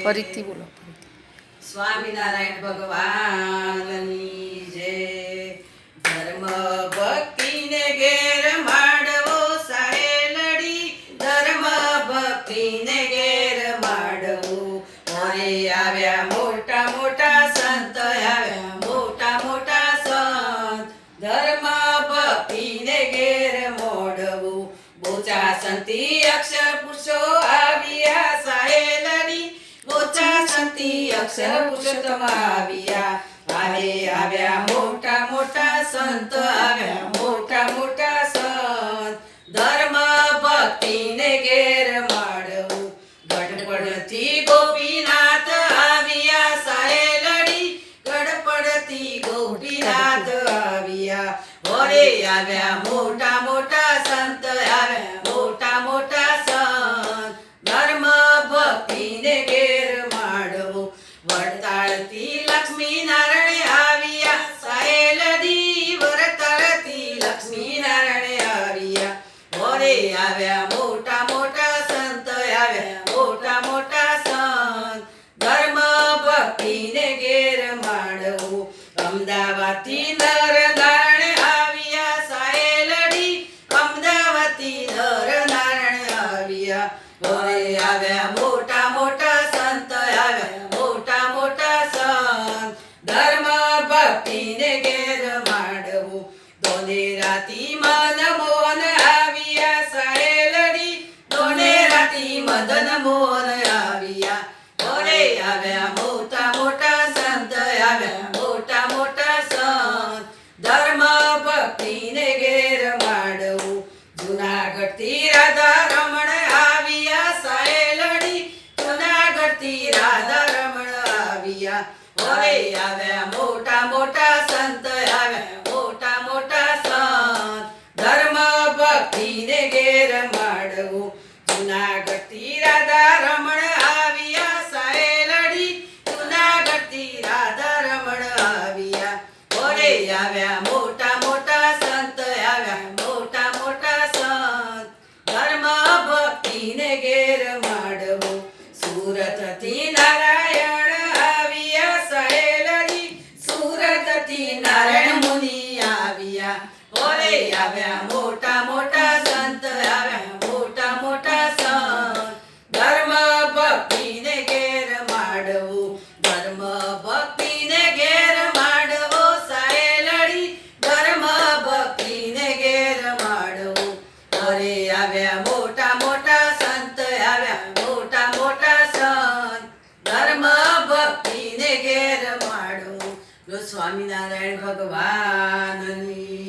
ફરીથી બોલો. સ્વામિનારાયણ ભગવાનની જય. ધર્મ ભક્તિને ઘેર માંડવો સાહેલડી, ધર્મ ભક્તિને ઘેર માંડવું. મોરે આવ્યા મોટા મોટા સંત, આવ્યા મોટા મોટા સંત, ધર્મ ભક્તિને ઘેર મોડવું. બોચા સંતી અક્ષર પુરુષો આવ્યા સાહેલડી, બોચા સંતી અક્ષર પુરુષોત્તમ આવ્યા. આવ્યા મોટા મોટા સંત, આવ્યા મોટા મોટા સંત, ધર્મ ભક્તિને ઘેર માંડવું. ગઢપડથી ગોપીનાથ આવ્યા સાહેલડી, ગઢપડથી ગોપીનાથ આવ્યા. ઓરે આવ્યા મોટા મોટા સંત, આવ્યા મોટા મોટા સંત, ધર્મ ભક્તિને ઘેર માંડવું. વડતાળથી લક્ષ્મી નારાયણ આવ્યા સાહેલડી, વડતાળથી લક્ષ્મી નારાયણ આવ્યા. ઓરે આવ્યા મોટા મોટા સંત, આવ્યા મોટા મોટા સંત, ધર્મ ભક્તિને ઘેર માંડવું. અમદાવાદથી નર નારાયણ આવ્યા સાહેલડી, અમદાવાદથી નર નારાયણ આવ્યા. ઓરે આવ્યા મોટા મોટા સંત, આવ્યા મોટા મોટા સંત, ધર્મ ભક્તિને ઘેર માંડવું. દોનેરાથી મદન મોહન આવ્યા સાહેલડી, દોનેરાથી મદન મોહન આવ્યા. ઓરે આવ્યા મોટા મોટા સંત, આવ્યા મોટા મોટા સંત, ધર્મ ભક્તિને ઘેર માંડવું. જુનાગઢથી રાધા રમણ આવ્યા સાહેલડી, જુનાગઢથી રાધા રમણ આવ્યા. ઓરે આવ્યા મોટા મોટા સંત, આવ્યા મોટા મોટા સંત, ધર્મ ભક્તિને ઘેર માંડવું. જુનાગઢથી રાધા રમણ આવ્યા સાહેલડી, જુનાગઢથી રાધા રમણ આવ્યા. ઓરે આવ્યા મોટા મોટા સંત, આવ્યા મોટા મોટા સંત, ધર્મ ભક્તિને ઘેર માંડવું. સુરતથી નારાયણ આવ્યા સાહેલડી, સુરતથી નારાયણ મુનિ આવ્યા. ઓરે આવ્યા મોટા મોટા સંત, આવ્યા મોટા મોટા સંત, ધર્મ ભક્તિને ઘેર માંડવું. ધર્મ ભક્તિને ઘેર માંડવો સાહેલડી, ધર્મ ભક્તિને ઘેર માંડવું. અરે આવ્યા મોટા મોટા સંત, આવ્યા મોટા મોટા સંત, ધર્મ ભક્તિને ઘેર માંડવું. સ્વામિનારાયણ ભગવાનની